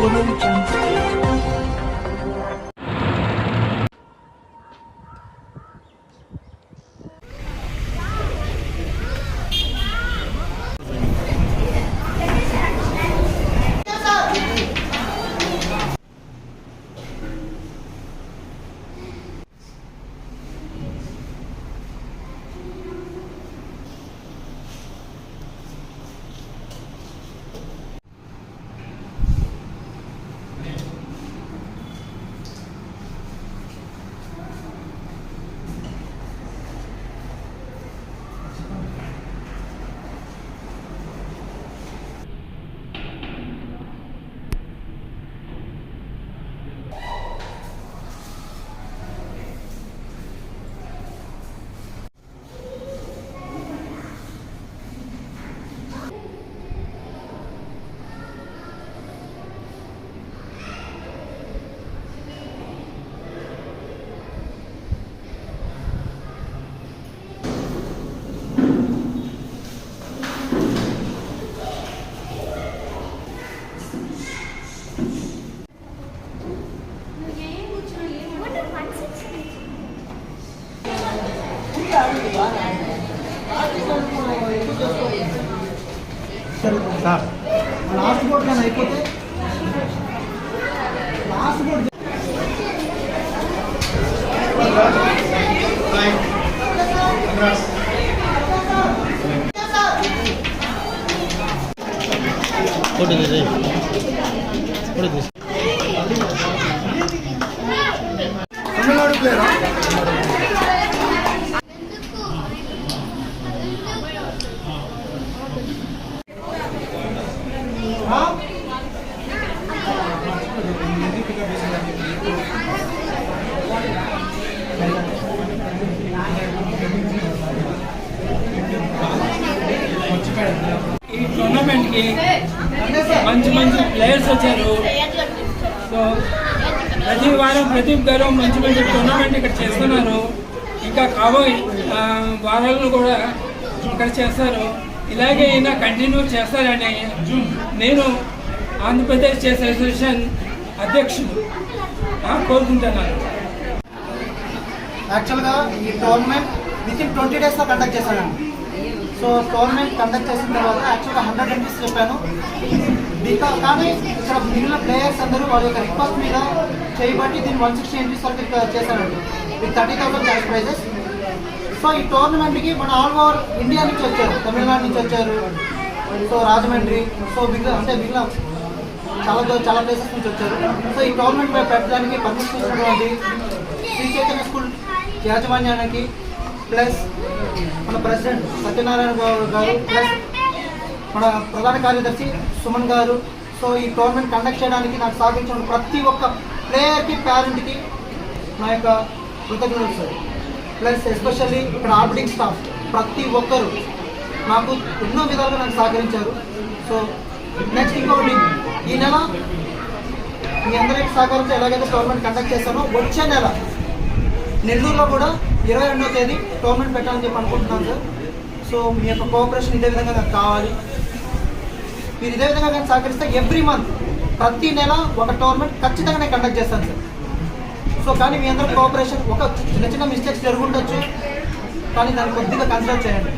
Audio Jungle. Last board కానీ అయిపోతే last board Tamil Nadu ప్లేయరా ఈ టోర్నమెంట్కి మంచి మంచి ప్లేయర్స్ వచ్చారు. సో ప్రతి వారం ప్రదీప్ గారు మంచి మంచి టోర్నమెంట్ ఇక్కడ చేస్తున్నారు. ఇంకా కాబోయే వారాలను కూడా ఇక్కడ చేస్తారు. ఇలాగే అయినా కంటిన్యూ చేస్తారని నేను ఆంధ్రప్రదేశ్ చెస్ అసోసియేషన్ అధ్యక్షుడు కోరుకుంటున్నాను. యాక్చువల్గా ఈ టోర్నమెంట్ వితిన్ 20 daysలో కండక్ట్ చేశానండి. సో టోర్నమెంట్ కండక్ట్ చేసిన తర్వాత యాక్చువల్గా 100 ఎంట్రీస్ చెప్పాను. కానీ ఇక్కడ మిగిలిన ప్లేయర్స్ అందరూ వాళ్ళ యొక్క రిక్వెస్ట్ మీద చేయబట్టి దీన్ని 160 ఎంట్రీస్ వరకు చేశానండి విత్ 30,000 క్యాష్ ప్రైజెస్. సో ఈ టోర్నమెంట్కి మన ఆల్ ఓవర్ ఇండియా నుంచి వచ్చారు, తమిళనాడు నుంచి వచ్చారు, సో రాజమండ్రి, సో మిగిలిన చాలా ప్లేసెస్ నుంచి వచ్చారు. సో ఈ టోర్నమెంట్ పెట్టడానికి పర్మిషన్ ఇచ్చినటువంటి శ్రీ చైతన్య స్కూల్ యాజమాన్యానికి, ప్లస్ మన ప్రెసిడెంట్ సత్యనారాయణ గారు, ప్లస్ మన ప్రధాన కార్యదర్శి సుమన్ గారు, సో ఈ టోర్నమెంట్ కండక్ట్ చేయడానికి నాకు సహకరించిన ప్రతి ఒక్క ప్లేయర్కి, పేరెంట్కి నా యొక్క కృతజ్ఞతలు సార్. ప్లస్ ఎస్పెషల్లీ ఇక్కడ ఆర్బిటింగ్ స్టాఫ్ ప్రతి ఒక్కరు నాకు ఎన్నో విధాలుగా నాకు సహకరించారు. సో నెక్స్ట్ ఇంకొకటి, ఈ నెల మీ అందరికీ సహకరించి ఎలాగైతే టోర్నమెంట్ కండక్ట్ చేశానో వచ్చే నెల నెల్లూరులో కూడా 22వ తేదీ టోర్నమెంట్ పెట్టాలని చెప్పి అనుకుంటున్నాను సార్. సో మీ యొక్క కోఆపరేషన్ ఇదే విధంగా నాకు కావాలి. మీరు ఇదే విధంగా నేను సహకరిస్తే ఎవ్రీ మంత్ ప్రతి నెల ఒక టోర్నమెంట్ ఖచ్చితంగా నేను కండక్ట్ చేస్తాను సార్. సో కానీ మీ అందరూ కోఆపరేషన్, ఒక చిన్న చిన్న మిస్టేక్స్ జరుగుండొచ్చు, కానీ దాన్ని కొద్దిగా కన్సిడర్ చేయండి.